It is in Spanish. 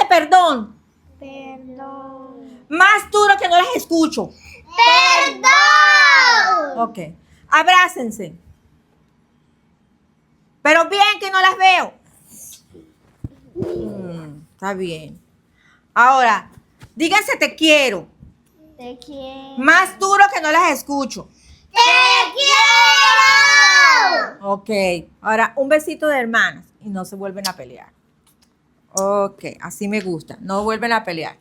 perdón. Perdón. Más duro que no las escucho. Perdón. Ok. Abrácense. Pero bien que no las veo. Está bien. Ahora, díganse te quiero. Te quiero. Más duro que no las escucho. Te quiero. Ok. Ahora, un besito de hermanas y no se vuelven a pelear. Ok, así me gusta. No vuelven a pelear.